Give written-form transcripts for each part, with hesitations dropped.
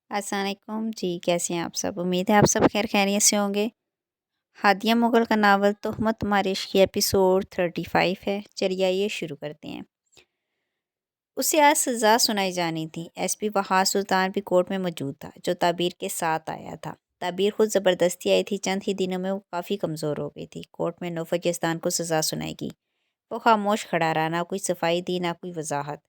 السلام علیکم جی، کیسے ہیں آپ سب؟ امید ہے آپ سب خیر خیریت سے ہوں گے۔ ہادیہ مغل کا ناول تہمت تمہارے عشق کی ایپیسوڈ 35 ہے۔ چلیے آئیے شروع کرتے ہیں۔ اسے آج سزا سنائی جانی تھی۔ ایس پی وحاد سلطان بھی کورٹ میں موجود تھا، جو تعبیر کے ساتھ آیا تھا۔ تعبیر خود زبردستی آئی تھی، چند ہی دنوں میں وہ کافی کمزور ہو گئی تھی۔ کورٹ میں نوفل یزدان کو سزا سنائی گی۔ وہ خاموش کھڑا رہا، نہ کوئی صفائی دی، نہ کوئی وضاحت،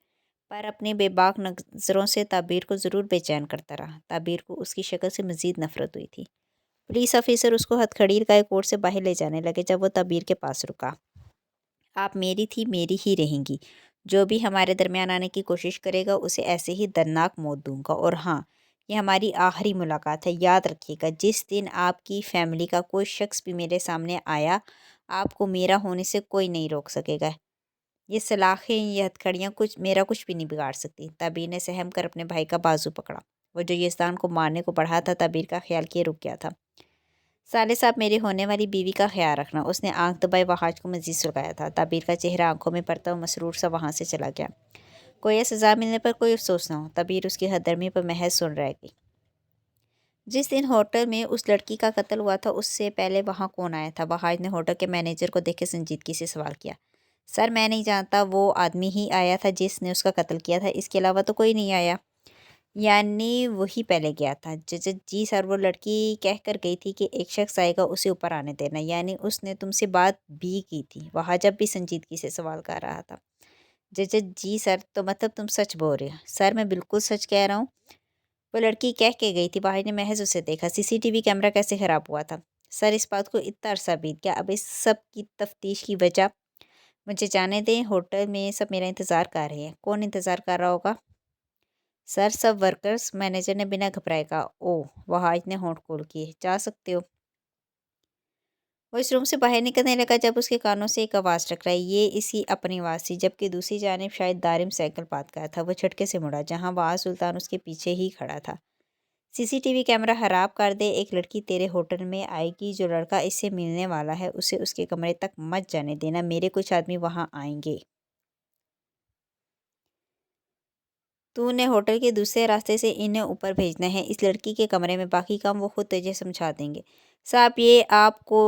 پر اپنی بے باک نظروں سے تعبیر کو ضرور بے چین کرتا رہا۔ تعبیر کو اس کی شکل سے مزید نفرت ہوئی تھی۔ پولیس آفیسر اس کو ہتھ کھڑی لگائے کورٹ سے باہر لے جانے لگے۔ جب وہ تعبیر کے پاس رکا، آپ میری تھی، میری ہی رہیں گی۔ جو بھی ہمارے درمیان آنے کی کوشش کرے گا اسے ایسے ہی دردناک موت دوں گا، اور ہاں، یہ ہماری آخری ملاقات ہے۔ یاد رکھیے گا، جس دن آپ کی فیملی کا کوئی شخص بھی میرے سامنے آیا، آپ کو میرا ہونے سے کوئی نہیں روک سکے گا۔ یہ سلاخیں، یہ ہتھکڑیاں میرا کچھ بھی نہیں بگاڑ سکتی۔ تعبیر نے سہم کر اپنے بھائی کا بازو پکڑا۔ وہ جو یزدان کو مارنے کو بڑھا تھا، تعبیر کا خیال کیے رک گیا تھا۔ سالے صاحب، میری ہونے والی بیوی کا خیال رکھنا۔ اس نے آنکھ دبائے وحاج کو مزید سلگایا تھا۔ تعبیر کا چہرہ آنکھوں میں پڑتا ہوا مسرور سا وہاں سے چلا گیا۔ کوئی سزا ملنے پر کوئی افسوس نہ ہو۔ تعبیر اس کی ہر درمی پر محض سن رہ گئی۔ جس دن ہوٹل میں اس لڑکی کا قتل ہوا تھا، اس سے پہلے وہاں کون آیا تھا؟ وحاج نے ہوٹل کے مینیجر کو دیکھ کے سنجیدگی سے سوال کیا۔ سر، میں نہیں جانتا، وہ آدمی ہی آیا تھا جس نے اس کا قتل کیا تھا، اس کے علاوہ تو کوئی نہیں آیا۔ یعنی وہی پہلے گیا تھا؟ جج: جی سر، وہ لڑکی کہہ کر گئی تھی کہ ایک شخص آئے گا، اسے اوپر آنے دینا۔ یعنی اس نے تم سے بات بھی کی تھی؟ وحاج اب بھی سنجیدگی سے سوال کر رہا تھا۔ جج: جی سر، تو مطلب تم سچ بول رہے ہو؟ سر، میں بالکل سچ کہہ رہا ہوں۔ وہ لڑکی کہہ کے گئی تھی۔ وحاج نے محض اسے دیکھا۔ سی سی ٹی وی کیمرہ کیسے خراب ہوا تھا؟ سر، اس بات کو اتنا عرصہ بیت گیا، اب اس سب کی تفتیش کی وجہ مجھے جانے دیں۔ ہوٹل میں سب میرا انتظار کر رہے ہیں۔ کون انتظار کر رہا ہوگا؟ سر، سب ورکرز۔ مینیجر نے بنا گھبرائے کہا۔ اوہ! وحاج نے ہونٹ کھول کیے۔ جا سکتے ہو۔ وہ اس روم سے باہر نکلنے لگا جب اس کے کانوں سے ایک آواز ٹکرائی۔ یہ اس کی اپنی آواز تھی، جبکہ دوسری جانب شاید دارم سائیکل بات کر رہا تھا۔ وہ جھٹکے سے مڑا، جہاں وحاد سلطان اس کے پیچھے ہی کھڑا تھا۔ سی سی ٹی وی کیمرہ خراب کر دے۔ ایک لڑکی تیرے ہوٹل میں آئے گی، جو لڑکا اس سے ملنے والا ہے اسے اس کے کمرے تک مت جانے دینا۔ میرے کچھ آدمی وہاں آئیں گے۔ تو نے ہوٹل کے دوسرے راستے سے انہیں اوپر بھیجنا ہے، اس لڑکی کے کمرے میں۔ باقی کام وہ خود تجھے سمجھا دیں گے۔ صاحب، یہ آپ کو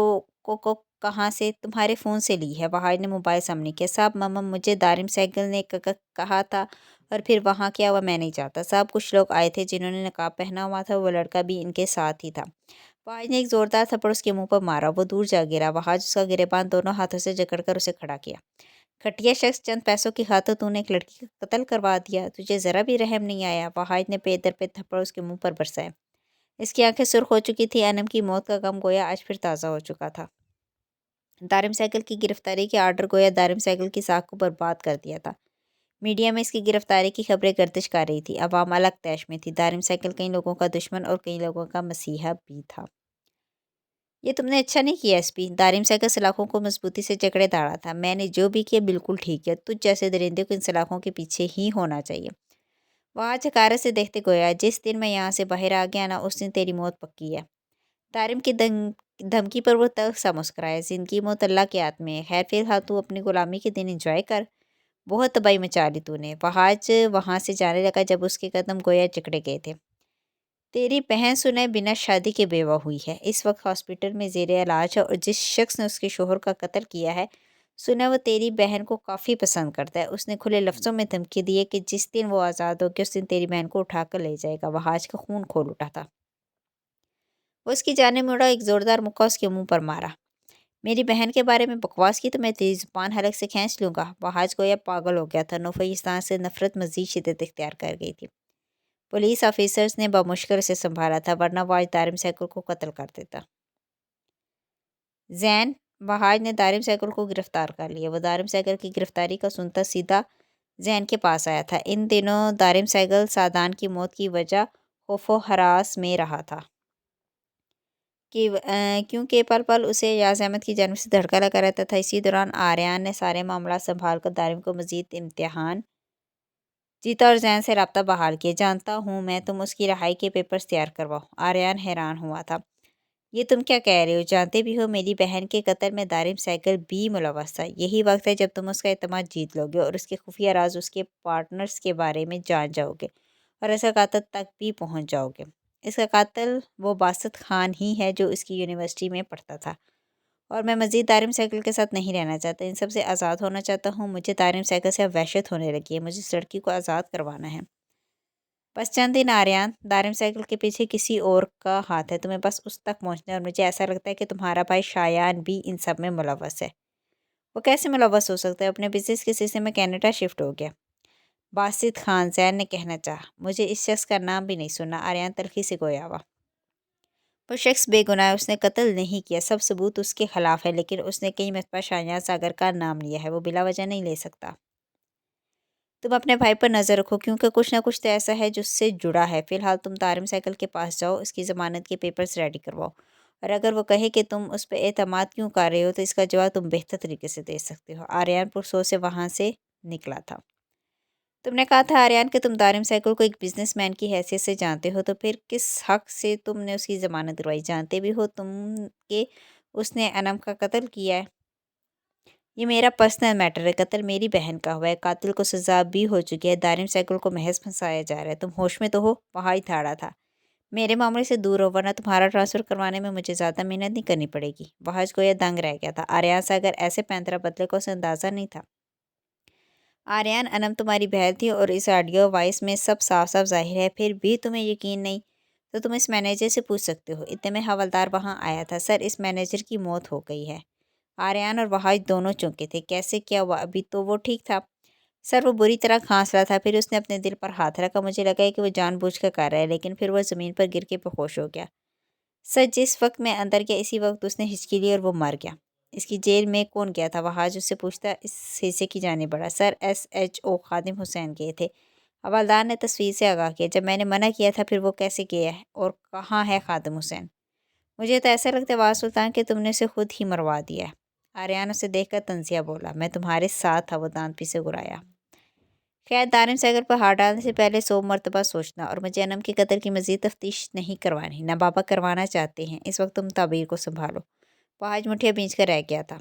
کہاں سے؟ تمہارے فون سے لی ہے۔ وحاج نے موبائل سامنے کیا۔ صاحب، ماما، مجھے دارم سائیکل نے کہا تھا، اور پھر وہاں کیا ہوا میں نہیں جانتا۔ صاحب، کچھ لوگ آئے تھے جنہوں نے نقاب پہنا ہوا تھا، وہ لڑکا بھی ان کے ساتھ ہی تھا۔ وحاج نے ایک زوردار تھپڑ اس کے منہ پر مارا، وہ دور جا گرا۔ وحاج اس کا گریباں دونوں ہاتھوں سے جکڑ کر اسے کھڑا کیا۔ گھٹیا شخص، چند پیسوں کی خاطر تو نے ایک لڑکی کا قتل کروا دیا، تجھے ذرا بھی رحم نہیں آیا؟ وحاج نے پے در پہ تھپڑ اس کے منہ پر برسائے۔ اس کی آنکھیں سرخ ہو چکی تھیں، انم کی موت کا غم گویا آج پھر تازہ ہو چکا تھا۔ دارم سائیکل کی گرفتاری کے آرڈر گویا دارم سائیکل کی ساکھ کو برباد کر دیا تھا۔ میڈیا میں اس کی گرفتاری کی خبریں گردش کر رہی تھی۔ عوام الگ تیش میں تھی۔ دارم سائیکل کئی لوگوں کا دشمن اور کئی لوگوں کا مسیحا بھی تھا۔ یہ تم نے اچھا نہیں کیا ایس پی۔ دارم سائیکل سلاخوں کو مضبوطی سے جکڑے داڑا تھا۔ میں نے جو بھی کیا بالکل ٹھیک کیا۔ تجھ جیسے درندے کو ان سلاخوں کے پیچھے ہی ہونا چاہیے۔ وہاں حقارت سے دیکھتے گویا، جس دن میں یہاں سے باہر آ گیا نا، اس دن تیری موت پکی ہے۔ دارم کی دھمکی پر وہ تلخ سا مسکرایا۔ زندگی موت اللہ کے ہاتھ میں ہے۔ خیر، فی الحال تو اپنی غلامی کے دن انجوائے کر۔ بہت تباہی مچا لی تو نے۔ وحاج وہاں سے جانے لگا جب اس کے قدم گویا جکڑے گئے تھے۔ تیری بہن سنیں بنا شادی کے بیوہ ہوئی ہے، اس وقت ہاسپٹل میں زیر علاج ہے، اور جس شخص نے اس کے شوہر کا قتل کیا ہے، سنیں وہ تیری بہن کو کافی پسند کرتا ہے۔ اس نے کھلے لفظوں میں دھمکی دی ہے کہ جس دن وہ آزاد ہوگی اس دن تیری بہن کو اٹھا کر لے جائے گا۔ وحاج کا خون کھول اٹھا تھا۔ وہ اس کی جانب مڑا، ایک زوردار مکہ اس کے منہ پر مارا۔ میری بہن کے بارے میں بکواس کی تو میں تیری زبان حلق سے کھینچ لوں گا۔ وحاج گویا پاگل ہو گیا تھا۔ نوفل یزدان سے نفرت مزید شدت اختیار کر گئی تھی۔ پولیس آفیسرز نے بمشکل اسے سنبھالا تھا، ورنہ وہ آج دارم سائیکل کو قتل کر دیتا۔ زین، وحاج نے دارم سائیکل کو گرفتار کر لیا۔ وہ دارم سائیکل کی گرفتاری کا سنتا سیدھا زین کے پاس آیا تھا۔ ان دنوں دارم سائیکل سعدان کی موت کی وجہ خوف و ہراس میں رہا تھا، کیونکہ پل پل اسے ایاز احمد کی جانب سے دھڑکا لگا رہتا تھا۔ اسی دوران آریان نے سارے معاملات سنبھال کر دارم کو مزید امتحان جیتا اور زین سے رابطہ بحال کیا۔ جانتا ہوں میں، تم اس کی رہائی کے پیپرز تیار کرواؤ۔ آریان حیران ہوا تھا۔ یہ تم کیا کہہ رہے ہو؟ جانتے بھی ہو میری بہن کے قتل میں دارم سائیکل بھی ملوث تھا۔ یہی وقت ہے جب تم اس کا اعتماد جیت لو گے اور اس کے خفیہ راز، اس کے پارٹنرز کے بارے میں جان جاؤ گے، اور اس کا قاتل تک بھی پہنچ جاؤ گے۔ اس کا قاتل وہ باسط خان ہی ہے جو اس کی یونیورسٹی میں پڑھتا تھا، اور میں مزید دارم سائیکل کے ساتھ نہیں رہنا چاہتا، ان سب سے آزاد ہونا چاہتا ہوں۔ مجھے دارم سائیکل سے اب وحشت ہونے لگی ہے، مجھے اس لڑکی کو آزاد کروانا ہے۔ بس چند دن آریان، دارم سائیکل کے پیچھے کسی اور کا ہاتھ ہے، تمہیں بس اس تک پہنچنا ہے، اور مجھے ایسا لگتا ہے کہ تمہارا بھائی شایان بھی ان سب میں ملوث ہے۔ وہ کیسے ملوث ہو سکتا ہے؟ اپنے بزنس کے سلسلے میں کینیڈا شفٹ ہو گیا، باسط خان زین نے کہنا چاہا۔ مجھے اس شخص کا نام بھی نہیں سننا، آریان تلخی سے گویا ہوا۔ وہ شخص بے گناہ ہے، اس نے قتل نہیں کیا، سب ثبوت اس کے خلاف ہے، لیکن اس نے کئی مرتبہ شایان ساگر کا نام لیا ہے، وہ بلا وجہ نہیں لے سکتا۔ تم اپنے بھائی پر نظر رکھو، کیونکہ کچھ نہ کچھ تو ایسا ہے جو اس سے جڑا ہے۔ فی الحال تم دارم سائیکل کے پاس جاؤ، اس کی ضمانت کے پیپرز ریڈی کرواؤ، اور اگر وہ کہے کہ تم اس پہ اعتماد کیوں کر رہے ہو تو اس کا جواب تم بہتر طریقے سے دے سکتے ہو۔ آریان پرسوز سے وہاں سے نکلا تھا۔ تم نے کہا تھا آریان کہ تم دارم سائیکل کو ایک بزنس مین کی حیثیت سے جانتے ہو، تو پھر کس حق سے تم نے اس کی ضمانت کروائی؟ جانتے بھی ہو تم کہ اس نے انم کا قتل کیا ہے۔ یہ میرا پرسنل میٹر ہے، قتل میری بہن کا ہوا ہے، قاتل کو سزا بھی ہو چکی ہے، دارم سائیکل کو محض پھنسایا جا رہا ہے۔ تم ہوش میں تو ہو؟ وہاں ہی تھاڑا تھا، میرے معاملے سے دور ہو، ورنہ تمہارا ٹرانسفر کروانے میں مجھے زیادہ محنت نہیں کرنی پڑے گی۔ وحج گویا دنگ رہ گیا تھا، آریان سے اگر ایسے پینترا بدلے کو اسے اندازہ نہیں تھا۔ آریان، انم تمہاری بہن تھی، اور اس آڈیو وائس میں سب صاف صاف ظاہر ہے، پھر بھی تمہیں یقین نہیں تو تم اس مینیجر سے پوچھ سکتے ہو۔ اتنے میں حوالدار وہاں آیا تھا۔ سر، اس مینیجر کی موت ہو گئی ہے۔ آریان اور وحج دونوں چونکے تھے۔ کیسے؟ کیا ہوا؟ ابھی تو وہ ٹھیک تھا۔ سر، وہ بری طرح کھانس رہا تھا، پھر اس نے اپنے دل پر ہاتھ رکھا، مجھے لگا کہ وہ جان بوجھ کر کر رہا ہے، لیکن پھر وہ زمین پر گر کے بےہوش ہو گیا۔ سر، جس وقت میں اندر گیا اسی وقت اس نے ہچکی لی اور وہ مر گیا۔ اس کی جیل میں کون گیا تھا؟ وحاج اس سے پوچھتا اس حصے کی جانب بڑھا۔ سر، SHO خادم حسین گئے تھے۔ حوالدار نے تصویر سے آگاہ کیا۔ جب میں نے منع کیا تھا پھر وہ کیسے گیا ہے؟ اور کہاں ہے خادم حسین؟ مجھے تو ایسا لگتا ہے واز سلطان کہ تم نے اسے خود ہی مروا دیا ہے۔ آریان اسے دیکھ کر طنزیہ بولا۔ میں تمہارے ساتھ تھا، وہ دانت پیسے گرایا۔ خیر، دارم سائیکل پر ہاتھ ڈالنے سے پہلے 100 مرتبہ سوچنا، اور مجھے انم کے قتل کی مزید تفتیش نہیں کروانی، نہ بابا کروانا چاہتے ہیں۔ اس وقت تم تعبیر کو سنبھالو۔ وحج مٹھیاں بھینچ کر رہ گیا تھا۔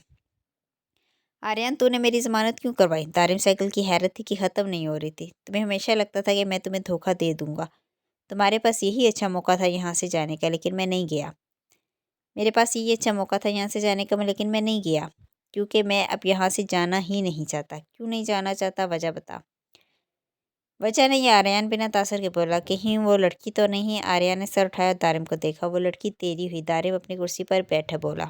آریان، تو نے میری ضمانت کیوں کروائی؟ دارم سائیکل کی حیرت تھی کہ ختم نہیں ہو رہی تھی۔ تمہیں ہمیشہ لگتا تھا کہ میں تمہیں دھوکہ دے دوں گا، تمہارے پاس یہی اچھا موقع تھا یہاں سے جانے کا، لیکن میں نہیں گیا۔ میرے پاس یہی اچھا موقع تھا یہاں سے جانے کا، لیکن میں نہیں گیا، کیونکہ میں اب یہاں سے جانا ہی نہیں چاہتا۔ کیوں نہیں جانا چاہتا؟ وجہ بتا۔ وجہ نہیں، آریان بنا تاثر کے بولا۔ کہیں وہ لڑکی تو نہیں؟ آریان نے سر اٹھایا، دارم کو دیکھا۔ وہ لڑکی تیری ہوئی۔ دارم اپنی کرسی پر بیٹھا بولا۔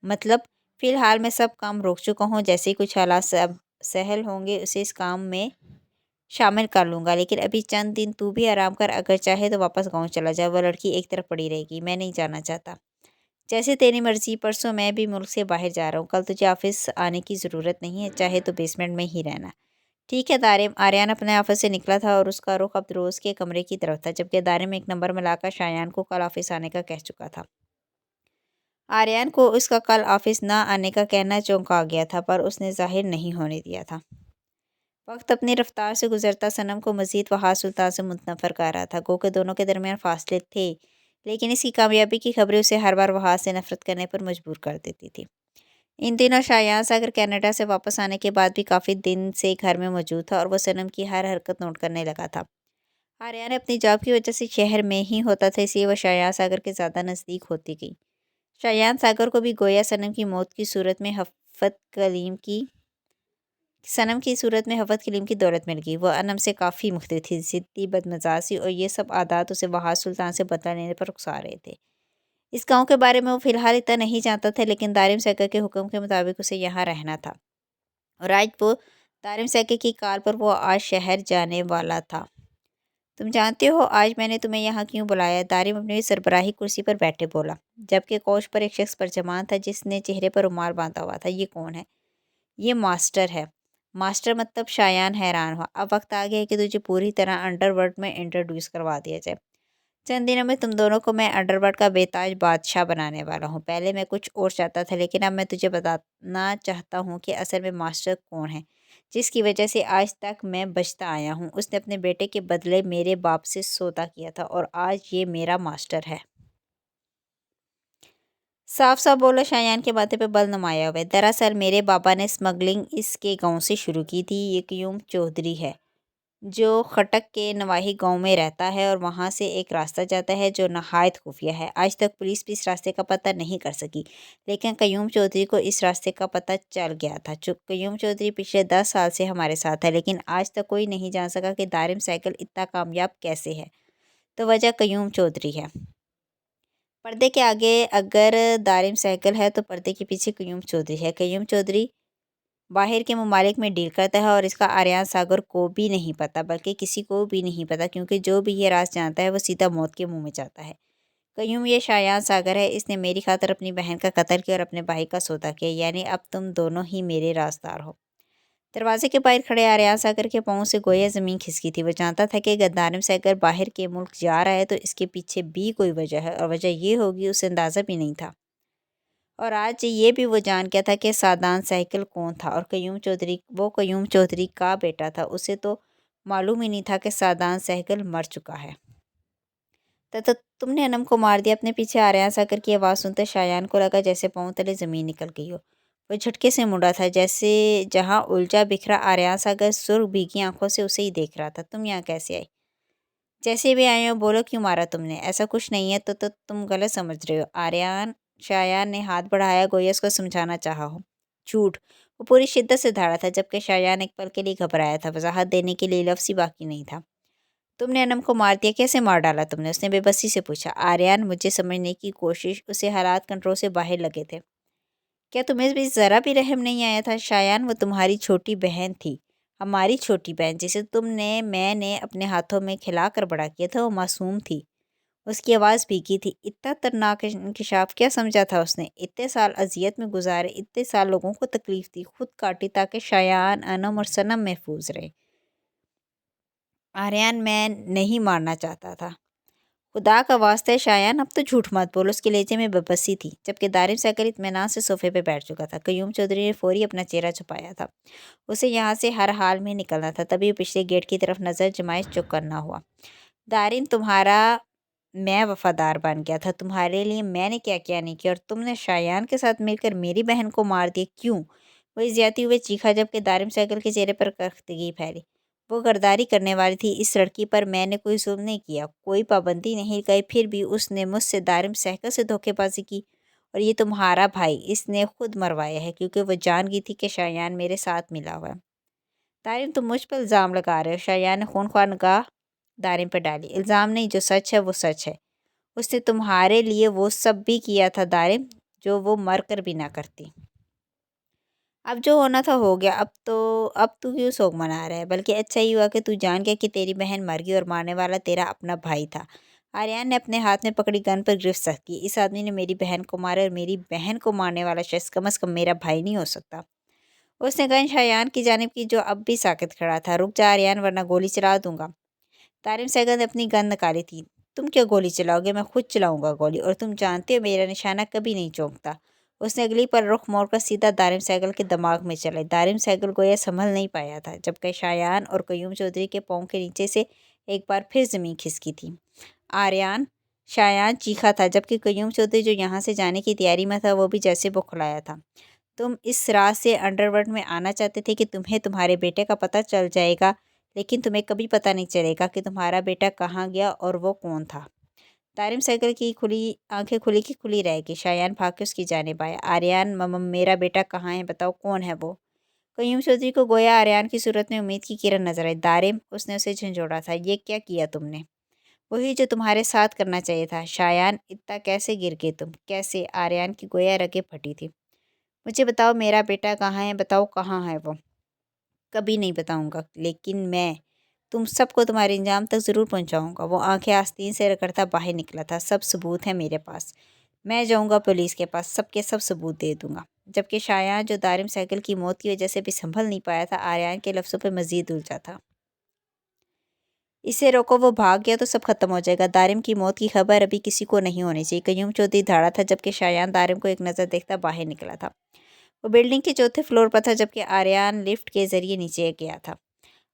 مطلب؟ فی الحال میں سب کام روک چکا ہوں، جیسے ہی کچھ حالات سہل ہوں گے اسے اس کام میں شامل کر لوں گا، لیکن ابھی چند دن تو بھی آرام کر، اگر چاہے تو واپس گاؤں چلا جائے۔ وہ لڑکی ایک طرف پڑی رہے گی۔ میں نہیں جانا چاہتا۔ جیسے تیری مرضی، پرسوں میں بھی ملک سے باہر جا رہا ہوں، کل تجھے آفس آنے کی ضرورت نہیں ہے، چاہے تو بیسمنٹ میں ہی رہنا۔ ٹھیک ہے دارم۔ آریان اپنے آفس سے نکلا تھا اور اس کا رخ عبدالروز کے کمرے کی طرف تھا، جبکہ دارم ایک نمبر ملا کر شایان کو کل آفس آنے کا کہہ چکا تھا۔ آریان کو اس کا کل آفس نہ آنے کا کہنا چونکا گیا تھا، پر اس نے ظاہر نہیں ہونے دیا تھا۔ وقت اپنی رفتار سے گزرتا صنم کو مزید وحاج سلطان سے منفر کر رہا تھا، گو کہ دونوں کے درمیان فاصلے تھے، لیکن اس کی کامیابی کی خبریں اسے ہر بار وحاج سے نفرت کرنے پر مجبور کر دیتی تھی۔ ان دنوں شایان ساگر کینیڈا سے واپس آنے کے بعد بھی کافی دن سے گھر میں موجود تھا، اور وہ صنم کی ہر حرکت نوٹ کرنے لگا تھا۔ آریان اپنی جاب کی وجہ سے شہر میں ہی ہوتا تھا، اس لیے وہ شایان ساگر کے زیادہ نزدیک ہوتی گئی۔ شایان ساگر کو بھی گویا صنم کی موت کی صورت میں حفت کلیم کی دولت مل گئی۔ وہ انم سے کافی مختلف تھی، ضدی، بدمزاج سی، اور یہ سب عادات اسے وحاج سلطان سے بدلہ لینے پر اکسا رہے تھے۔ اس گاؤں کے بارے میں وہ فی الحال اتنا نہیں جانتا تھا، لیکن دارم سائیکل کے حکم کے مطابق اسے یہاں رہنا تھا، اور آج وہ دارم سائیکل کی کال پر وہ آج شہر جانے والا تھا۔ تم جانتے ہو آج میں نے تمہیں یہاں کیوں بلایا؟ دارم اپنی سربراہی کرسی پر بیٹھے بولا، جبکہ کوچ پر ایک شخص پرجمان تھا جس نے چہرے پر رومال باندھا ہوا تھا۔ یہ کون ہے؟ یہ ماسٹر ہے۔ ماسٹر مطلب؟ شایان حیران ہوا۔ اب وقت آ گیا ہے کہ تجھے پوری طرح انڈر ورلڈ میں انٹروڈیوس کروا دیا جائے۔ چند دنوں میں تم دونوں کو میں انڈر ورلڈ کا بے تاج بادشاہ بنانے والا ہوں۔ پہلے میں کچھ اور چاہتا تھا، لیکن اب میں تجھے بتانا چاہتا ہوں کہ اصل میں ماسٹر کون ہے، جس کی وجہ سے آج تک میں بچتا آیا ہوں۔ اس نے اپنے بیٹے کے بدلے میرے باپ سے سودا کیا تھا، اور آج یہ میرا ماسٹر ہے۔ صاف صاف بولو۔ شایان کے ماتھے پہ بل نمایا ہوا ہے۔ دراصل میرے بابا نے اسمگلنگ اس کے گاؤں سے شروع کی تھی، یہ قیوم چودھری ہے۔ جو خٹک کے نواحی گاؤں میں رہتا ہے اور وہاں سے ایک راستہ جاتا ہے جو نہایت خفیہ ہے۔ آج تک پولیس بھی اس راستے کا پتہ نہیں کر سکی، لیکن قیوم چودھری کو اس راستے کا پتہ چل گیا تھا۔ قیوم چودھری پچھلے 10 سال سے ہمارے ساتھ ہے، لیکن آج تک کوئی نہیں جان سکا کہ دارم سائیکل اتنا کامیاب کیسے ہے۔ تو وجہ قیوم چودھری ہے۔ پردے کے آگے اگر دارم سائیکل ہے تو پردے کے پیچھے قیوم چودھری ہے۔ قیوم چودھری باہر کے ممالک میں ڈیل کرتا ہے اور اس کا آریان ساگر کو بھی نہیں پتہ، بلکہ کسی کو بھی نہیں پتہ، کیونکہ جو بھی یہ راز جانتا ہے وہ سیدھا موت کے منہ میں جاتا ہے۔ قیوم یہ شایان ساگر ہے، اس نے میری خاطر اپنی بہن کا قتل کیا اور اپنے بھائی کا سودا کیا، یعنی اب تم دونوں ہی میرے رازدار ہو۔ دروازے کے باہر کھڑے آریان ساگر کے پاؤں سے گویا زمین کھسکی تھی۔ وہ جانتا تھا کہ اگر دارم ساگر باہر کے ملک جا رہا ہے تو اس کے پیچھے بھی کوئی وجہ ہے، اور وجہ یہ ہوگی اسے اندازہ بھی نہیں تھا۔ اور آج یہ بھی وہ جان گیا تھا کہ سادان سائیکل کون تھا، اور وہ قیوم چودھری کا بیٹا تھا۔ اسے تو معلوم ہی نہیں تھا کہ سادان سائیکل مر چکا ہے۔ تو تم نے انم کو مار دیا۔ اپنے پیچھے آریان ساگر کی آواز سنتے شایان کو لگا جیسے پاؤں تلے زمین نکل گئی ہو۔ وہ جھٹکے سے مڑا تھا، جیسے جہاں الجھا بکھرا آریان ساگر سرخ بھیگی آنکھوں سے اسے ہی دیکھ رہا تھا۔ تم یہاں کیسے آئی؟ جیسے بھی آئے ہو بولو، کیوں مارا تم نے؟ ایسا کچھ نہیں ہے، تو تم غلط سمجھ رہے ہو۔ شایان نے ہاتھ بڑھایا، گویا اس کو سمجھانا چاہا ہو۔ جھوٹ! وہ پوری شدت سے دھاڑا تھا، جبکہ شایان ایک پل کے لیے گھبرایا تھا۔ وضاحت دینے کے لیے لفظ ہی باقی نہیں تھا۔ تم نے انم کو مار دیا، کیسے مار ڈالا تم نے؟ اس نے بے بسی سے پوچھا۔ آریان مجھے سمجھنے کی کوشش، اسے حالات کنٹرول سے باہر لگے تھے۔ کیا تمہیں بھی ذرا بھی رحم نہیں آیا تھا؟ شایان، وہ تمہاری چھوٹی بہن تھی، ہماری چھوٹی بہن، جسے میں نے اپنے ہاتھوں میں کھلا کر بڑا کیا تھا، وہ معصوم تھی۔ اس کی آواز بھیگی تھی۔ اتنا دردناک انکشاف کیا سمجھا تھا اس نے؟ اتنے سال اذیت میں گزارے، اتنے سال لوگوں کو تکلیف دی، خود کاٹی تاکہ شایان، انم اور صنم محفوظ رہے۔ آریان، میں نہیں مارنا چاہتا تھا۔ خدا کا واسطہ ہے شایان، اب تو جھوٹ مت بول۔ اس کے لہجے میں بے بسی تھی، جبکہ دارم سائیکل اطمینان سے صوفے پہ بیٹھ چکا تھا۔ قیوم چودھری نے فوری اپنا چہرہ چھپایا تھا، اسے یہاں سے ہر حال میں نکلنا تھا۔ تبھی پچھلے گیٹ کی طرف نظر جمائے چپ کرنا ہوا۔ دارم، تمہارا میں وفادار بن گیا تھا، تمہارے لیے میں نے کیا کیا نہیں کیا، اور تم نے شایان کے ساتھ مل کر میری بہن کو مار دیا، کیوں؟ وہ زیادتی ہوئے چیخا، جبکہ دارم سائیکل کے چہرے پر کرختگی پھیلی۔ وہ غداری کرنے والی تھی، اس لڑکی پر میں نے کوئی ظلم نہیں کیا، کوئی پابندی نہیں لگائی، پھر بھی اس نے مجھ سے دارم سائیکل سے دھوکے بازی کی، اور یہ تمہارا بھائی اس نے خود مروایا ہے، کیونکہ وہ جان گئی تھی کہ شایان میرے ساتھ ملا ہوا ہے۔ دارم، تم مجھ پر الزام لگا رہے ہو۔ شایان نے خونخوار نگاہ دارم پر ڈالی۔ الزام نہیں، جو سچ ہے وہ سچ ہے۔ اس نے تمہارے لیے وہ سب بھی کیا تھا دارم، جو وہ مر کر بھی نہ کرتی۔ اب جو ہونا تھا ہو گیا، اب تو کیوں سوگ منا رہا ہے؟ بلکہ اچھا ہی ہوا کہ تو جان گیا کہ تیری بہن مر گئی اور مارنے والا تیرا اپنا بھائی تھا۔ آریان نے اپنے ہاتھ میں پکڑی گن پر گرفت سخت کی۔ اس آدمی نے میری بہن کو مارا، اور میری بہن کو مارنے والا شخص کم از کم میرا بھائی نہیں ہو سکتا۔ اس نے گن شایان کی جانب کی، جو اب بھی ساکت کھڑا تھا۔ رک جا آریان، ورنہ گولی چلا دوں گا۔ دارم سائیکل نے اپنی گن نکالی تھی۔ تم کیا گولی چلاؤ گے؟ میں خود چلاؤں گا گولی، اور تم جانتے ہو میرا نشانہ کبھی نہیں چونکتا۔ اس نے اگلی پر رخ موڑ کر سیدھا دارم سائیکل کے دماغ میں چلائی۔ دارم سائیکل گویا سنبھل نہیں پایا تھا، جبکہ شایان اور قیوم چودھری کے پاؤں کے نیچے سے ایک بار پھر زمین کھسکی تھی۔ آریان! شایان چیخا تھا، جبکہ قیوم چودھری جو یہاں سے جانے کی تیاری میں تھا وہ بھی جیسے بوکھلایا تھا۔ تم اس راز سے انڈر ورلڈ میں آنا چاہتے تھے کہ تمہیں تمہارے بیٹے کا پتہ چل جائے گا، لیکن تمہیں کبھی پتہ نہیں چلے گا کہ تمہارا بیٹا کہاں گیا اور وہ کون تھا۔ دارم سائیکل کی آنکھیں کھلی کی کھلی رہ گئی۔ شایان بھاگ کے اس کی جانب آیا۔ آریان، میرا بیٹا کہاں ہے؟ بتاؤ، کون ہے وہ؟ قیوم چودھری کو گویا آریان کی صورت میں امید کی کرن نظر آئی۔ دارم، اس نے اسے جھنجھوڑا تھا، یہ کیا کیا تم نے؟ وہی جو تمہارے ساتھ کرنا چاہیے تھا۔ شایان، اتنا کیسے گر گئے تم؟ کیسے؟ آریان کی گویا رگیں پھٹی تھی۔ مجھے بتاؤ، میرا بیٹا کہاں ہے؟ بتاؤ، کہاں ہے وہ؟ کبھی نہیں بتاؤں گا، لیکن میں تم سب کو تمہارے انجام تک ضرور پہنچاؤں گا۔ وہ آنکھیں آستین سے رگڑتا باہر نکلا تھا۔ سب ثبوت ہیں میرے پاس، میں جاؤں گا پولیس کے پاس، سب کے سب ثبوت دے دوں گا۔ جبکہ شایان، جو دارم سائیکل کی موت کی وجہ سے بھی سنبھل نہیں پایا تھا، آریان کے لفظوں پہ مزید الجھا تھا۔ اسے روکو، وہ بھاگ گیا تو سب ختم ہو جائے گا۔ دارم کی موت کی خبر ابھی کسی کو نہیں ہونی چاہیے۔ قیوم چودھری دھاڑا تھا، جبکہ شایان دارم کو ایک نظر دیکھتا باہر نکلا تھا۔ وہ بلڈنگ کے چوتھے فلور پر تھا، جبکہ آریان لفٹ کے ذریعے نیچے گیا تھا۔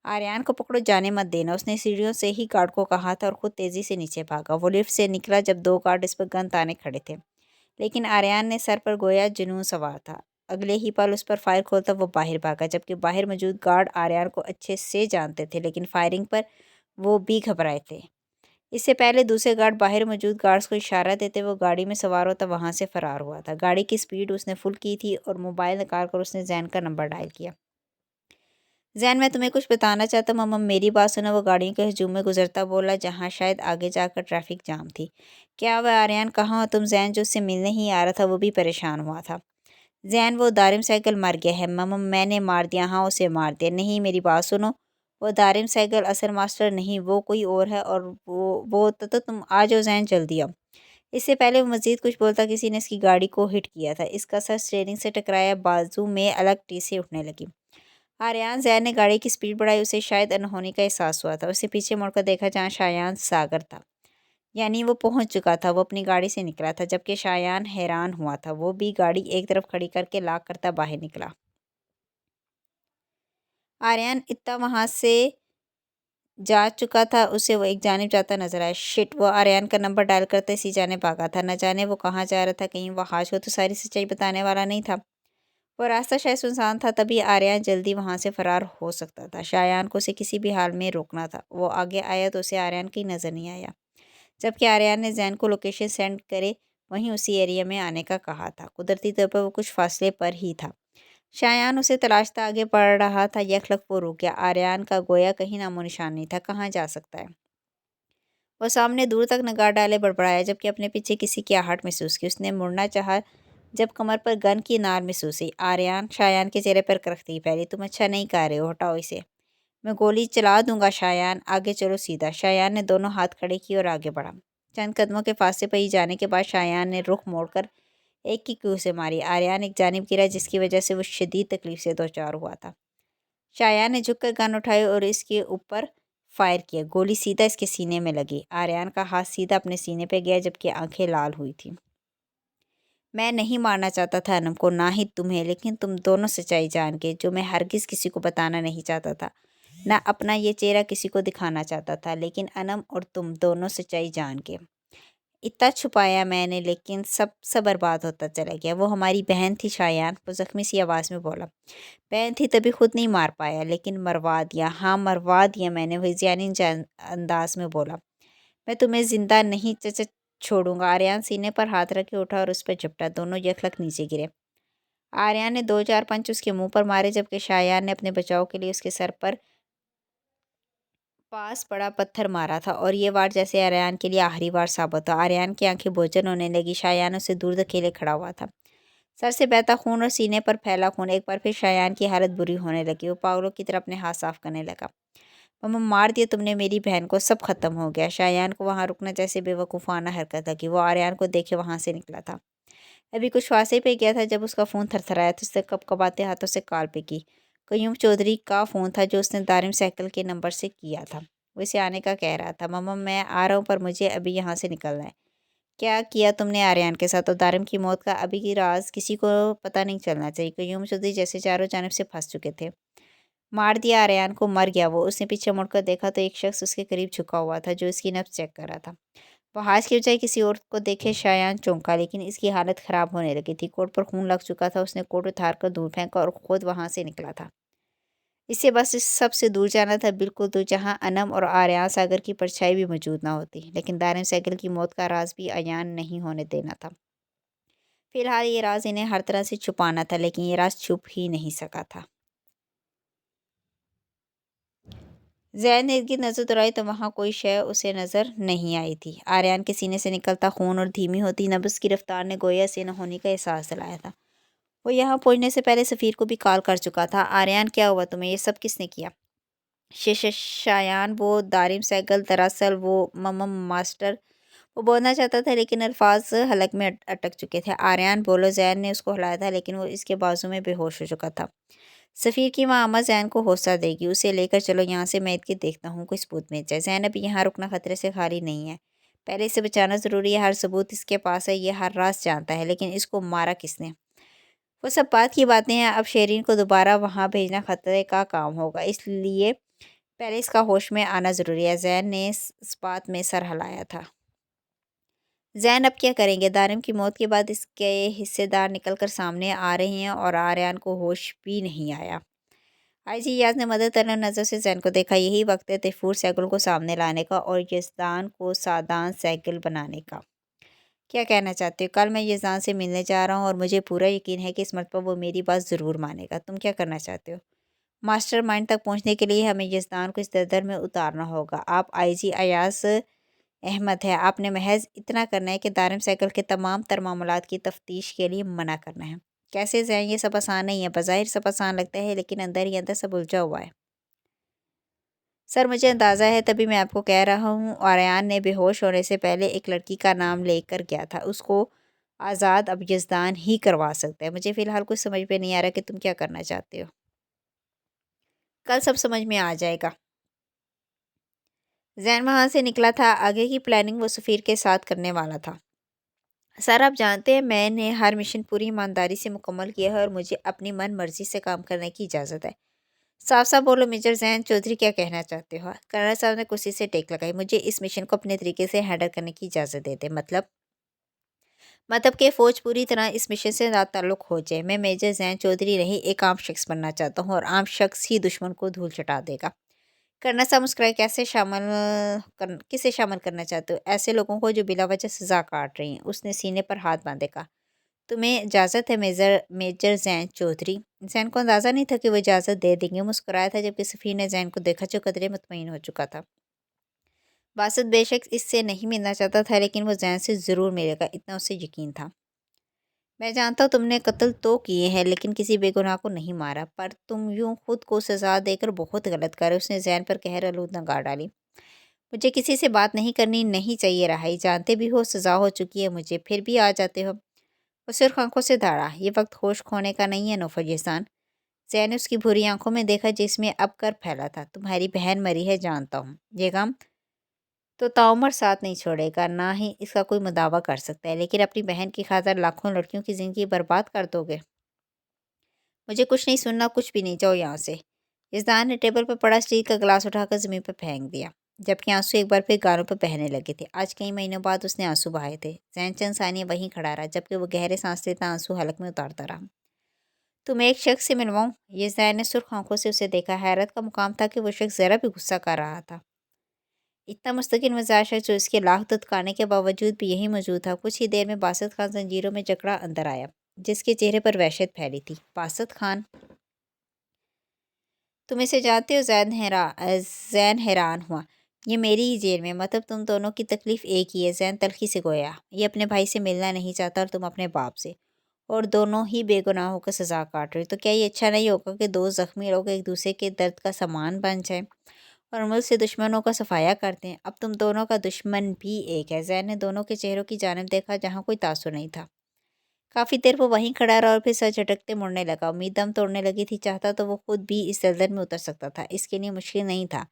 آریان کو پکڑو، جانے مت دینا، اس نے سیڑھیوں سے ہی گارڈ کو کہا تھا، اور خود تیزی سے نیچے بھاگا۔ وہ لفٹ سے نکلا جب دو گارڈ اس پر گن تانے کھڑے تھے، لیکن آریان نے سر پر گویا جنون سوار تھا۔ اگلے ہی پل اس پر فائر کھولتا وہ باہر بھاگا، جبکہ باہر موجود گارڈ آریان کو اچھے سے جانتے تھے، لیکن فائرنگ پر وہ بھی گھبرائے تھے۔ اس سے پہلے دوسرے گارڈ باہر موجود گارڈز کو اشارہ دیتے وہ گاڑی میں سوار ہوتا وہاں سے فرار ہوا تھا۔ گاڑی کی سپیڈ اس نے فل کی تھی اور موبائل نکال کر اس نے زین کا نمبر ڈائل کیا۔ زین، میں تمہیں کچھ بتانا چاہتا ہوں، ماما میری بات سنو، وہ گاڑیوں کے ہجوم میں گزرتا بولا، جہاں شاید آگے جا کر ٹریفک جام تھی۔ کیا وہ آریان کہاں ہو تم؟ زین جو اس سے ملنے ہی آ رہا تھا وہ بھی پریشان ہوا تھا۔ زین، وہ دارم سائیکل مر گیا ہے ماما، میں نے مار دیا، ہاں اسے مار دیا۔ نہیں میری بات سنو، وہ دارم سائیکل اصل ماسٹر نہیں، وہ کوئی اور ہے، اور وہ تو تم آ جاؤ زین، جلدی آؤ۔ اس سے پہلے وہ مزید کچھ بولتا کسی نے اس کی گاڑی کو ہٹ کیا تھا، اس کا سر اسٹیئرنگ سے ٹکرایا، بازو میں الگ ٹیسے اٹھنے لگی۔ آریان، زین نے گاڑی کی سپیڈ بڑھائی، اسے شاید انہونی کا احساس ہوا تھا۔ اسے پیچھے مڑ کر دیکھا جہاں شایان ساگر تھا، یعنی وہ پہنچ چکا تھا، وہ اپنی گاڑی سے نکلا تھا، جبکہ شایان حیران ہوا تھا۔ وہ بھی گاڑی ایک طرف کھڑی کر کے لاک کرتا باہر نکلا۔ آریان اتنا وہاں سے جا چکا تھا، اسے وہ ایک جانب جاتا نظر آیا۔ شٹ، وہ آریان کا نمبر ڈائل کرتا اسی جانب بھاگا تھا۔ نہ جانے وہ کہاں جا رہا تھا، کہیں وہ حاج کو تو ساری سچائی بتانے والا نہیں تھا۔ وہ راستہ شاید سنسان تھا، تبھی آریان جلدی وہاں سے فرار ہو سکتا تھا۔ شایان کو اسے کسی بھی حال میں روکنا تھا۔ وہ آگے آیا تو اسے آریان کہیں نظر نہیں آیا، جبکہ آریان نے زین کو لوکیشن سینڈ کرے وہیں اسی ایریا میں آنے کا کہا تھا۔ قدرتی طور پر وہ کچھ فاصلے پر ہی تھا۔ شایان اسے تلاشتا آگے بڑھ رہا تھا، یکلخت وہ رک گیا۔ آریان کا گویا کہیں نام و نشان نہیں تھا، کہاں جا سکتا ہے؟ وہ سامنے دور تک نگاہ ڈالے بڑبڑایا، جبکہ اپنے پیچھے کسی کی آہٹ محسوس کی۔ اس نے مڑنا چاہا جب کمر پر گن کی نار محسوس ہوئی۔ آریان شایان کے چہرے پر کرختی پھیلی، تم اچھا نہیں کر رہے ہو، ہٹاؤ اسے، میں گولی چلا دوں گا۔ شایان، آگے چلو سیدھا۔ شایان نے دونوں ہاتھ کھڑے کیے اور آگے بڑھا۔ چند قدموں کے فاصلے پر ہی جانے کے بعد شایان نے رخ موڑ کر ایک کی کیو سے ماری۔ آریان ایک جانب گرا، جس کی وجہ سے وہ شدید تکلیف سے دوچار ہوا تھا۔ شایان نے جھک کر گن اٹھائی اور اس کے اوپر فائر کیا۔ گولی سیدھا اس کے سینے میں لگی۔ آریان کا ہاتھ سیدھا اپنے سینے پہ گیا، جبکہ آنکھیں لال ہوئی تھیں۔ میں نہیں مارنا چاہتا تھا انم کو، نہ ہی تمہیں، لیکن تم دونوں سچائی جان کے، جو میں ہرگز کسی کو بتانا نہیں چاہتا تھا، نہ اپنا یہ چہرہ کسی کو دکھانا چاہتا تھا، لیکن انم اور تم دونوں سچائی جان کے۔ اتنا چھپایا میں نے، لیکن سب برباد ہوتا چلا گیا۔ وہ ہماری بہن تھی شایان، وہ زخمی سی آواز میں بولا۔ بہن تھی تبھی خود نہیں مار پایا، لیکن مروا دیا، ہاں مروا دیا میں نے، وہ ذہنی انداز میں بولا۔ میں تمہیں زندہ نہیں چھوڑوں گا۔ آریان سینے پر ہاتھ رکھ کے اٹھا اور اس پر جھپٹا، دونوں یکلخت نیچے گرے۔ آریان نے 2-4 پنچ اس کے منہ پر مارے، جبکہ شایان نے اپنے بچاؤ کے لیے اس کے سر پر پاس پڑا پتھر مارا تھا، اور یہ وار جیسے آریان کے لیے آخری وار ثابت ہوا۔ آریان کی آنکھیں بوجھل ہونے لگی۔ شایان اسے دور دھکیلے کھڑا ہوا تھا، سر سے بہتا خون اور سینے پر پھیلا خون۔ ایک بار پھر شایان کی حالت بری ہونے لگی، وہ پاگلوں کی طرح اپنے ہاتھ صاف کرنے لگا۔ ماما، مار دیا تم نے میری بہن کو، سب ختم ہو گیا۔ شایان کو وہاں رکنا جیسے بے وقوفانہ حرکت لگی۔ وہ آریان کو دیکھے وہاں سے نکلا تھا، ابھی کچھ فاصلے پہ گیا تھا جب اس کا فون تھرتھرایا تو اس نے کپکپاتے ہاتھوں سے کال پہ کی۔ قیوم چودھری کا فون تھا، جو اس نے دارم سائیکل کے نمبر سے کیا تھا۔ وہ اسے آنے کا کہہ رہا تھا۔ ماما میں آ رہا ہوں، پر مجھے ابھی یہاں سے نکلنا ہے۔ کیا کیا تم نے آریان کے ساتھ؟ اور دارم کی موت کا ابھی کی راز کسی کو پتہ نہیں چلنا چاہیے۔ قیوم چودھری جیسے چاروں جانب سے پھنس چکے تھے۔ مار دیا آریان کو، مر گیا وہ۔ اس نے پیچھے مڑ کر دیکھا تو ایک شخص اس کے قریب جھکا ہوا تھا، جو اس کی نبض چیک کر رہا تھا۔ وہ حاج کی بجائے کسی اور کو دیکھے شایان چونکا، لیکن اس کی حالت خراب ہونے لگی تھی، کوٹ پر خون لگ چکا تھا۔ اس نے کوٹ اتار کر دور پھینکا اور خود وہاں سے نکلا تھا۔ اسے بس اس سب سے دور جانا تھا، بالکل دور، جہاں انم اور آریان ساگر کی پرچھائی بھی موجود نہ ہوتی۔ لیکن دارم سائیکل کی موت کا راز بھی عیان نہیں ہونے دینا تھا۔ فی الحال یہ راز انہیں ہر طرح سے چھپانا تھا، لیکن یہ راز چھپ ہی نہیں سکا تھا۔ زین نے ارد نظر دوڑائی تو وہاں کوئی شے اسے نظر نہیں آئی تھی۔ آریان کے سینے سے نکلتا خون اور دھیمی ہوتی نبض کی رفتار نے گویا اسے نہ ہونے کا احساس دلایا تھا۔ وہ یہاں پہنچنے سے پہلے سفیر کو بھی کال کر چکا تھا۔ آریان، کیا ہوا تمہیں؟ یہ سب کس نے کیا؟ شایان، وہ دارم سائیکل، دراصل وہ ماسٹر، وہ بولنا چاہتا تھا لیکن الفاظ حلق میں اٹک چکے تھے۔ آریان، بولو۔ زین نے اس کو ہلایا تھا، لیکن وہ اس کے بازو میں بے ہوش ہو چکا تھا۔ سفیر کی ماں اماں زین کو حوصلہ دے گی، اسے لے کر چلو یہاں سے، میں اتھ کے دیکھتا ہوں کوئی ثبوت مل جائے۔ زین، اب یہاں رکنا خطرے سے خالی نہیں ہے، پہلے اسے بچانا ضروری ہے۔ ہر ثبوت اس کے پاس ہے، یہ ہر راز جانتا ہے، لیکن اس کو مارا کس نے؟ وہ سب بات کی باتیں ہیں، اب شیرین کو دوبارہ وہاں بھیجنا خطرے کا کام ہوگا، اس لیے پہلے اس کا ہوش میں آنا ضروری ہے۔ زین نے اس بات میں سر ہلایا تھا۔ زین اب کیا کریں گے؟ دارم کی موت کے بعد اس کے حصے دار نکل کر سامنے آ رہے ہیں اور آریان کو ہوش بھی نہیں آیا۔ آئی جی ایاز نے مدد طلب نظر سے زین کو دیکھا۔ یہی وقت ہے تیفور سیگل کو سامنے لانے کا اور یزدان کو سادان سیگل بنانے کا۔ کیا کہنا چاہتے ہو؟ کل میں یزدان سے ملنے جا رہا ہوں اور مجھے پورا یقین ہے کہ اس مرتبہ وہ میری بات ضرور مانے گا۔ تم کیا کرنا چاہتے ہو؟ ماسٹر مائنڈ تک پہنچنے کے لیے ہمیں یزدان کو اس دلدل میں اتارنا ہوگا۔ آپ آئی جی ایاز احمد ہے، آپ نے محض اتنا کرنا ہے کہ دارم سائیکل کے تمام تر معاملات کی تفتیش کے لیے منع کرنا ہے۔ کیسے زین؟ یہ سب آسان نہیں ہے۔ بظاہر سب آسان لگتا ہے لیکن اندر ہی اندر سب الجھا ہوا ہے۔ سر مجھے اندازہ ہے، تبھی میں آپ کو کہہ رہا ہوں آریان نے بے ہوش ہونے سے پہلے ایک لڑکی کا نام لے کر گیا تھا، اس کو آزاد اب یزدان ہی کروا سکتا ہے۔ مجھے فی الحال کچھ سمجھ میں نہیں آ رہا کہ تم کیا کرنا چاہتے ہو۔ کل سب سمجھ میں آ جائے گا۔ زین وہاں سے نکلا تھا۔ آگے کی پلاننگ وہ سفیر کے ساتھ کرنے والا تھا۔ سر آپ جانتے ہیں میں نے ہر مشن پوری ایمانداری سے مکمل کیا ہے اور مجھے اپنی من مرضی سے کام کرنے کی اجازت ہے۔ صاف صاف بولو میجر زین چودھری، کیا کہنا چاہتے ہو؟ کرنل صاحب نے کرسی سے ٹیک لگائی۔ مجھے اس مشن کو اپنے طریقے سے ہینڈل کرنے کی اجازت دے دیں۔ مطلب کہ فوج پوری طرح اس مشن سے لا تعلق ہو جائے۔ میں میجر زین چودھری نہیں، ایک عام شخص بننا چاہتا ہوں اور عام شخص ہی دشمن کو دھول چٹا دے گا۔ کرنا صاحب مسکرائے۔ کسے شامل کرنا چاہتے ہو؟ ایسے لوگوں کو جو بلا وجہ سزا کاٹ رہی ہیں۔ اس نے سینے پر ہاتھ باندھے کہا۔ تمہیں اجازت ہے میجر زین چودھری؟ زین کو اندازہ نہیں تھا کہ وہ اجازت دے دیں گے۔ مسکرایا تھا جبکہ سفیر نے زین کو دیکھا جو قدرے مطمئن ہو چکا تھا۔ باسط بے شک اس سے نہیں ملنا چاہتا تھا لیکن وہ زین سے ضرور ملے گا، اتنا اسے یقین تھا۔ میں جانتا ہوں تم نے قتل تو کیے ہیں لیکن کسی بے گناہ کو نہیں مارا، پر تم یوں خود کو سزا دے کر بہت غلط کر رہے۔ اس نے زین پر قہر آلود نگاہ ڈالی۔ مجھے کسی سے بات نہیں کرنی نہیں چاہیے رہائی، جانتے بھی ہو سزا ہو چکی ہے مجھے، پھر بھی آ جاتے ہو۔ وہ سرخ آنکھوں سے دھاڑا۔ یہ وقت ہوش کھونے کا نہیں ہے نوفل یزدان۔ زین نے اس کی بھوری آنکھوں میں دیکھا جس میں اب کر پھیلا تھا۔ تمہاری بہن مری ہے جانتا ہوں، یہ غم تو تاعمر ساتھ نہیں چھوڑے گا، نہ ہی اس کا کوئی مداوع کر سکتا ہے، لیکن اپنی بہن کی خاطر لاکھوں لڑکیوں کی زندگی برباد کر دو گے؟ مجھے کچھ نہیں سننا، کچھ بھی نہیں، جاؤ یہاں سے۔ یزدان نے ٹیبل پر پڑا اسٹیل کا گلاس اٹھا کر زمین پر پھینک دیا، جبکہ آنسو ایک بار پھر گالوں پر بہنے لگے تھے۔ آج کئی مہینوں بعد اس نے آنسو بہائے تھے۔ زین چند ثانیے وہیں کھڑا رہا جبکہ وہ گہرے سانس لیتا آنسو حلق میں اتارتا رہا۔ تم ایک شخص سے ملواؤں؟ یزدان نے سرخ آنکھوں سے اسے دیکھا۔ حیرت کا مقام تھا کہ وہ شخص ذرا بھی غصہ کر رہا تھا۔ اتنا مستقل مزاج ہے جو اس کے لاکھ دھتکانے کے باوجود بھی یہی موجود تھا۔ کچھ ہی دیر میں باسط خان زنجیروں میں جکڑا اندر آیا، جس کے چہرے پر وحشت پھیلی تھی۔ باسط خان، تم اسے جانتے ہو؟ زین حیران ہوا۔ یہ میری ہی جیل میں؟ مطلب تم دونوں کی تکلیف ایک ہی ہے؟ زین تلخی سے گویا۔ یہ اپنے بھائی سے ملنا نہیں چاہتا اور تم اپنے باپ سے، اور دونوں ہی بے گناہوں کا سزا کاٹ رہے۔ تو کیا یہ اچھا نہیں ہوگا کہ دو زخمی لوگ ایک دوسرے کے درد کا سامان بن جائیں اور ملک سے دشمنوں کا صفایا کرتے ہیں؟ اب تم دونوں کا دشمن بھی ایک ہے۔ زین نے دونوں کے چہروں کی جانب دیکھا جہاں کوئی تاثر نہیں تھا۔ کافی دیر وہ وہیں کھڑا رہا اور پھر سر جھٹکتے مڑنے لگا۔ امید دم توڑنے لگی تھی، چاہتا تو وہ خود بھی اس دلدل میں اتر سکتا تھا، اس کے لیے مشکل نہیں تھا،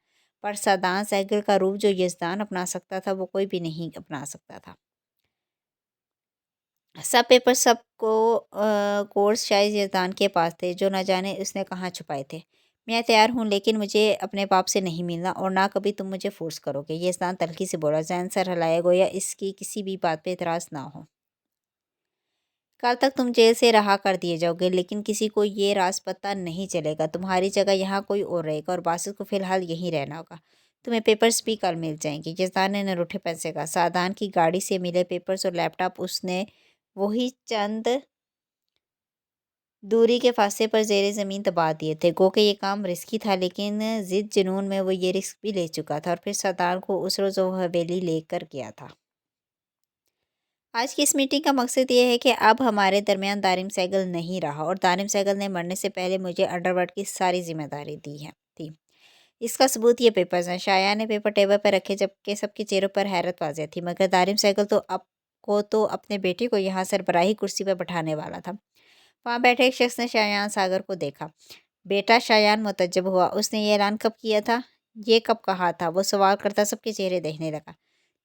پر سادان سیگل کا روپ جو یزدان اپنا سکتا تھا وہ کوئی بھی نہیں اپنا سکتا تھا۔ سب پیپر، سب کورس شاید یزدان کے پاس تھے، جو نہ جانے اس نے کہاں چھپائے تھے۔ میں تیار ہوں لیکن مجھے اپنے باپ سے نہیں ملنا اور نہ کبھی تم مجھے فورس کرو گے، یزدان تلخی سے بولا۔ زین سر ہلایا گویا اس کی کسی بھی بات پہ اعتراض نہ ہو۔ کل تک تم جیل سے رہا کر دیے جاؤ گے لیکن کسی کو یہ راز پتہ نہیں چلے گا، تمہاری جگہ یہاں کوئی اور رہے گا اور باسط کو فی الحال یہیں رہنا ہوگا۔ تمہیں پیپرز بھی کل مل جائیں گے، یزدان نے نروٹھے پن سے کہا۔ سادان کی گاڑی سے ملے پیپرز اور لیپ ٹاپ اس نے وہی چند دوری کے فاصلے پر زیر زمین دبا دیے تھے۔ گو کہ یہ کام رسکی تھا لیکن ضد جنون میں وہ یہ رسک بھی لے چکا تھا اور پھر سادان کو اس روز وہ حویلی لے کر گیا تھا۔ آج کی اس میٹنگ کا مقصد یہ ہے کہ اب ہمارے درمیان دارم سیگل نہیں رہا اور دارم سیگل نے مرنے سے پہلے مجھے انڈر ورلڈ کی ساری ذمہ داری دی تھی۔ اس کا ثبوت یہ پیپرز ہیں۔ شایان نے پیپر ٹیبل پر رکھے جبکہ سب کے چہروں پر حیرت واضح تھی، مگر دارم سیگل تو اپنے بیٹے کو یہاں سربراہی کرسی پر بٹھانے والا تھا۔ وہاں بیٹھے ایک شخص نے شایان ساگر کو دیکھا۔ بیٹا، شایان متعجب ہوا۔ اس نے یہ اعلان کب کیا تھا؟ یہ کب کہا تھا؟ وہ سوال کرتا سب کے چہرے دیکھنے لگا۔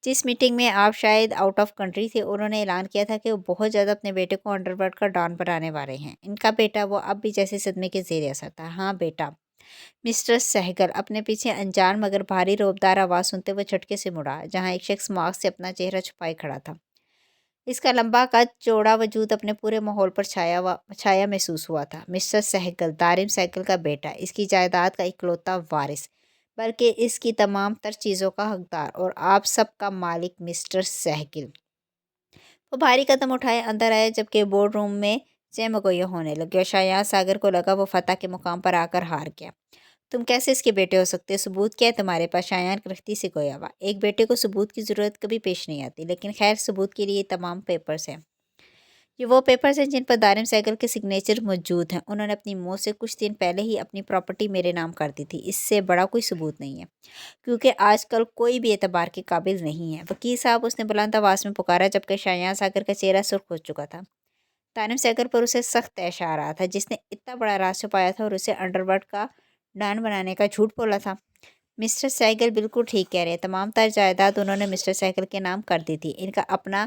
جس میٹنگ میں آپ شاید آؤٹ آف کنٹری تھے، انہوں نے اعلان کیا تھا کہ وہ بہت جلد اپنے بیٹے کو انڈر ورلڈ کا ڈان بنانے والے ہیں۔ ان کا بیٹا؟ وہ اب بھی جیسے صدمے کے زیر اثر تھا۔ ہاں بیٹا۔ مسٹر سہگل اپنے پیچھے انجان مگر بھاری روبدار آواز سنتے ہوئے جھٹکے سے مڑا، جہاں ایک شخص ماسک سے اپنا چہرہ چھپائے کھڑا تھا۔ اس کا لمبا قد چوڑا وجود اپنے پورے ماحول پر چھایا محسوس ہوا تھا۔ مسٹر سہگل دارم سہگل کا بیٹا، اس کی جائیداد کا اکلوتا وارث، بلکہ اس کی تمام تر چیزوں کا حقدار اور آپ سب کا مالک مسٹر سہگل۔ وہ بھاری قدم اٹھائے اندر آیا جبکہ بورڈ روم میں چہمگوئیاں ہونے لگی اور شایان ساگر کو لگا وہ فتح کے مقام پر آ کر ہار گیا۔ تم کیسے اس کے بیٹے ہو سکتے؟ ثبوت کیا ہے تمہارے پاس؟ شایان کرختی سے گویا ہوا۔ ایک بیٹے کو ثبوت کی ضرورت کبھی پیش نہیں آتی، لیکن خیر ثبوت کے لیے یہ تمام پیپرز ہیں۔ یہ وہ پیپرز ہیں جن پر دارم سہگل کے سگنیچر موجود ہیں۔ انہوں نے اپنی موت سے کچھ دن پہلے ہی اپنی پراپرٹی میرے نام کر دی تھی۔ اس سے بڑا کوئی ثبوت نہیں ہے، کیونکہ آج کل کوئی بھی اعتبار کے قابل نہیں ہے۔ وکیل صاحب، اس نے بلند آواز میں پکارا جبکہ شایان ساگر کا چہرہ سرخ ہو چکا تھا۔ دارم سہگل پر اسے سخت طیش آ رہا تھا، جس نے اتنا بڑا راز چھپایا تھا اور اسے انڈر ورلڈ کا ڈان بنانے کا جھوٹ بولا تھا۔ مسٹر سہگل بالکل ٹھیک کہہ رہے ہیں۔ تمام تر جائیداد انہوں نے مسٹر سہگل کے نام کر دی تھی۔ ان کا اپنا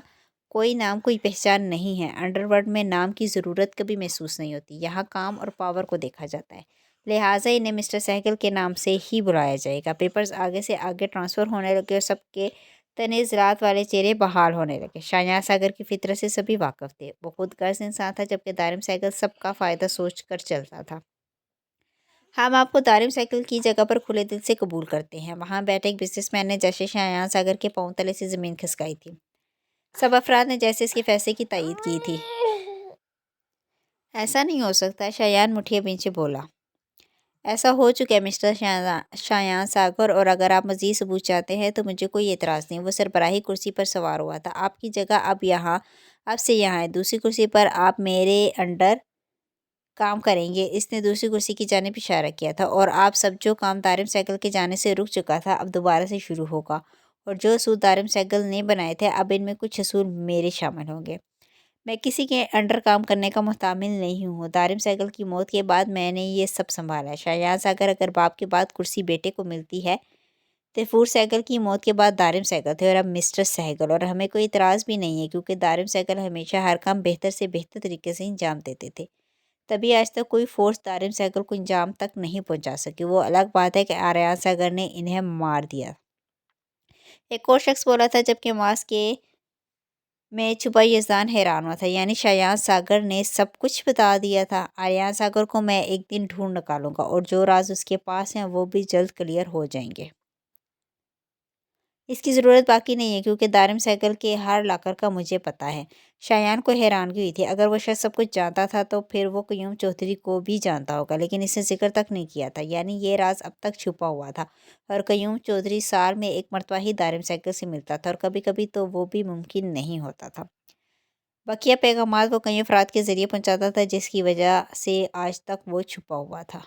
کوئی نام، کوئی پہچان نہیں ہے۔ انڈر ورلڈ میں نام کی ضرورت کبھی محسوس نہیں ہوتی، یہاں کام اور پاور کو دیکھا جاتا ہے، لہٰذا انہیں مسٹر سہگل کے نام سے ہی بلایا جائے گا۔ پیپرز آگے سے آگے ٹرانسفر ہونے لگے اور سب کے تنزلات والے چہرے بحال ہونے لگے۔ شایان ساگر کی فطرت سے سبھی واقف تھے۔ وہ خود غرض انسان تھا جبکہ دارم سہگل سب کا فائدہ سوچ کر چلتا تھا۔ ہم آپ کو دارم سہگل کی جگہ پر کھلے دل سے قبول کرتے ہیں۔ وہاں بیٹھے ایک بزنس مین نے جیسے شایان ساگر کے پاؤں تلے سے زمین کھسکائی تھی۔ سب افراد نے جیسے اس کے فیصلے کی تائید کی تھی۔ ایسا نہیں ہو سکتا، شایان مٹھیے پیچھے بولا۔ ایسا ہو چکا ہے مسٹر شایان ساگر، اور اگر آپ مزید ثبوت چاہتے ہیں تو مجھے کوئی اعتراض نہیں۔ وہ سربراہی کرسی پر سوار ہوا تھا۔ آپ کی جگہ اب سے یہاں ہے، دوسری کرسی پر آپ میرے انڈر کام کریں گے۔ اس نے دوسری کرسی کی جانب اشارہ کیا تھا۔ اور آپ سب جو کام دارم سہگل کے جانے سے رک چکا تھا اب دوبارہ سے شروع ہوگا، اور جو اصول دارم سہگل نے بنائے تھے اب ان میں کچھ اصول میرے شامل ہوں گے۔ میں کسی کے انڈر کام کرنے کا محتمل نہیں ہوں۔ دارم سہگل کی موت کے بعد میں نے یہ سب سنبھالا ہے۔ شایان ساگر، اگر باپ کے بعد کرسی بیٹے کو ملتی ہے، تیفور سہگل کی موت کے بعد دارم سہگل تھے اور اب مسٹر سہگل، اور ہمیں کوئی اعتراض بھی نہیں ہے کیونکہ دارم سہگل ہمیشہ ہر کام بہتر سے بہتر طریقے سے انجام دیتے تھے، تبھی آج تک کوئی فورس دارم سہگل کو انجام تک نہیں پہنچا سکی۔ وہ الگ بات ہے کہ آریان ساگر نے انہیں مار دیا۔ ایک اور شخص بولا تھا جبکہ ماسک کے میں چھپا یزدان حیران ہوا تھا، یعنی شایان ساگر نے سب کچھ بتا دیا تھا۔ آریان ساگر کو میں ایک دن ڈھونڈ نکالوں گا اور جو راز اس کے پاس ہیں وہ بھی جلد کلیئر ہو جائیں گے۔ اس کی ضرورت باقی نہیں ہے کیونکہ دارم سہگل کے ہر لاکر کا مجھے پتہ ہے۔ شایان کو حیرانگی ہوئی تھی۔ اگر وہ شخص سب کچھ جانتا تھا تو پھر وہ قیوم چودھری کو بھی جانتا ہوگا، لیکن اس نے ذکر تک نہیں کیا تھا، یعنی یہ راز اب تک چھپا ہوا تھا، اور قیوم چودھری سال میں ایک مرتبہ ہی دارم سہگل سے ملتا تھا، اور کبھی کبھی تو وہ بھی ممکن نہیں ہوتا تھا۔ بقیہ پیغامات وہ کئی افراد کے ذریعے پہنچاتا تھا، جس کی وجہ سے آج تک وہ چھپا ہوا تھا۔